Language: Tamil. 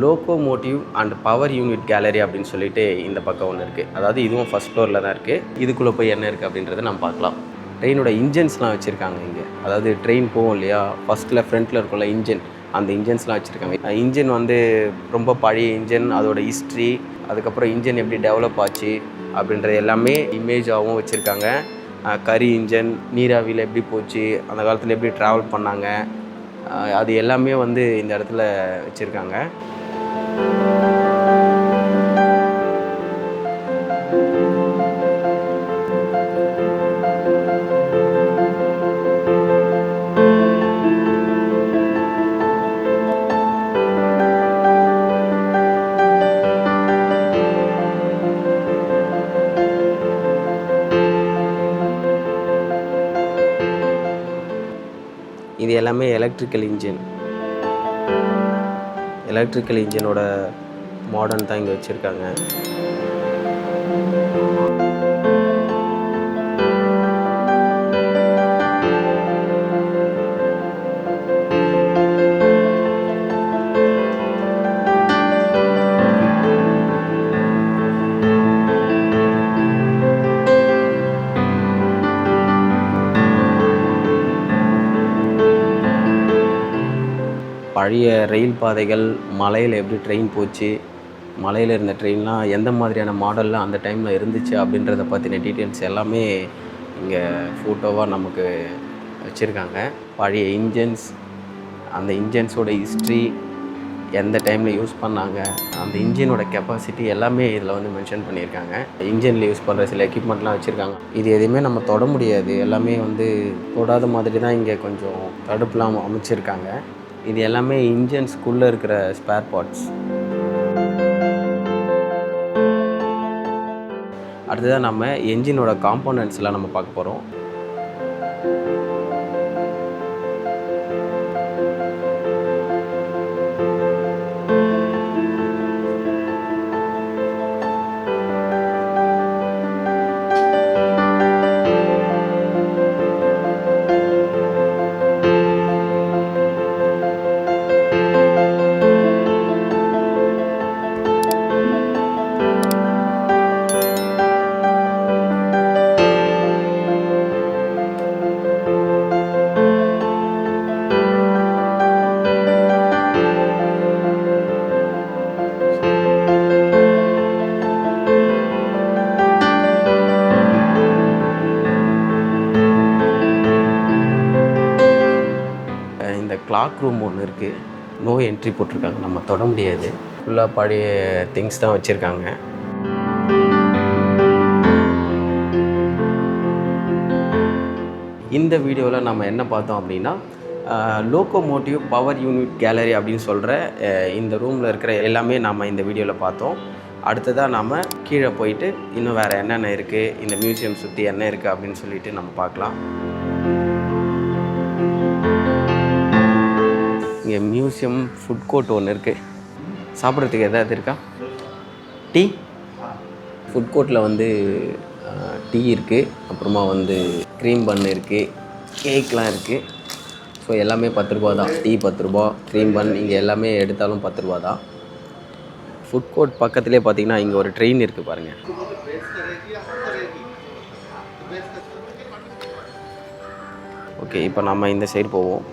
Locomotive and power unit gallery அப்படின்னு சொல்லிட்டு இந்த பக்கம் ஒன்று இருக்குது. அதாவது இதுவும் ஃபஸ்ட் ஃப்ளோரில் தான் இருக்குது. இதுக்குள்ளே போய் என்ன இருக்குது அப்படின்றத நம்ம பார்க்கலாம். ட்ரெயினோட இன்ஜின்ஸ்லாம் வச்சுருக்காங்க இங்கே. அதாவது ட்ரெயின் போகும் இல்லையா, ஃபஸ்ட்டில் ஃப்ரண்ட்டில் இருக்கும்ல இன்ஜின், அந்த இன்ஜின்ஸ்லாம் வச்சுருக்காங்க. இன்ஜின் வந்து ரொம்ப பழைய இன்ஜின், அதோட ஹிஸ்ட்ரி, அதுக்கப்புறம் இன்ஜின் எப்படி டெவலப் ஆச்சு அப்படின்றது எல்லாமே இமேஜாகவும் வச்சுருக்காங்க. கரி இன்ஜின், நீராவியில் எப்படி போச்சு, அந்த காலத்தில் எப்படி ட்ராவல் பண்ணாங்க, அது எல்லாமே வந்து இந்த இடத்துல வச்சுருக்காங்க. இது எல்லாமே எலக்ட்ரிக்கல் இன்ஜினோட மாடர்ன் தான் இங்கே வச்சுருக்காங்க. பழைய ரயில் பாதைகள், மலையில் எப்படி ட்ரெயின் போச்சு, மலையில் இருந்த ட்ரெயின்லாம் எந்த மாதிரியான மாடலில் அந்த டைமில் இருந்துச்சு அப்படின்றத பற்றின டீட்டெயில்ஸ் எல்லாமே இங்கே ஃபோட்டோவாக நமக்கு வச்சுருக்காங்க. பழைய இன்ஜின்ஸ், அந்த இன்ஜின்ஸோட ஹிஸ்ட்ரி, எந்த டைமில் யூஸ் பண்ணாங்க, அந்த இன்ஜினோட கெப்பாசிட்டி எல்லாமே இதில் வந்து மென்ஷன் பண்ணியிருக்காங்க. இன்ஜினில் யூஸ் பண்ணுற சில எக்யூப்மெண்ட்லாம் வச்சுருக்காங்க. இது எதுவுமே நம்ம தொட முடியாது, எல்லாமே வந்து தொடாத மாதிரி தான் இங்கே கொஞ்சம் தடுப்புலாம் அமைச்சிருக்காங்க. இது எல்லாமே இன்ஜின்ஸ்குள்ளே இருக்கிற ஸ்பேர் பார்ட்ஸ். அடுத்ததாக நம்ம என்ஜினோட காம்போனன்ட்ஸ்லாம் நம்ம பார்க்க போகிறோம். கிளாக் ரூம் ஒன்று இருக்குது. நோ என்ட்ரி போட்டிருக்காங்க, நம்ம தொட முடியாது. ஃபுல்லாக பழைய திங்ஸ் தான் வச்சுருக்காங்க. இந்த வீடியோவில் நம்ம என்ன பார்த்தோம் அப்படின்னா, லோகோமோட்டிவ் பவர் யூனிட் கேலரி அப்படின்னு சொல்கிற இந்த ரூமில் இருக்கிற எல்லாமே நாம் இந்த வீடியோவில் பார்த்தோம். அடுத்ததாக நாம் கீழே போயிட்டு இன்னும் வேறு என்னென்ன இருக்குது, இந்த மியூசியம் சுற்றி என்ன இருக்குது அப்படின்னு சொல்லிட்டு நம்ம பார்க்கலாம். இங்கே மியூசியம் ஃபுட் கோர்ட் ஒன்று இருக்குது. சாப்பிட்றதுக்கு எதாவது இருக்கா? டீ ஃபுட் கோர்ட்டில் வந்து டீ இருக்குது, அப்புறமா வந்து க்ரீம் பன் இருக்குது, கேக்லாம் இருக்குது. ஸோ எல்லாமே 10 ரூபா தான். டீ 10 ரூபா, க்ரீம் பன் இங்கே எல்லாமே எடுத்தாலும் 10 ரூபா தான். ஃபுட் கோர்ட் பக்கத்துலேயே பார்த்தீங்கன்னா இங்கே ஒரு ட்ரெயின் இருக்குது பாருங்கள். ஓகே, இப்போ நம்ம இந்த சைடு போவோம்.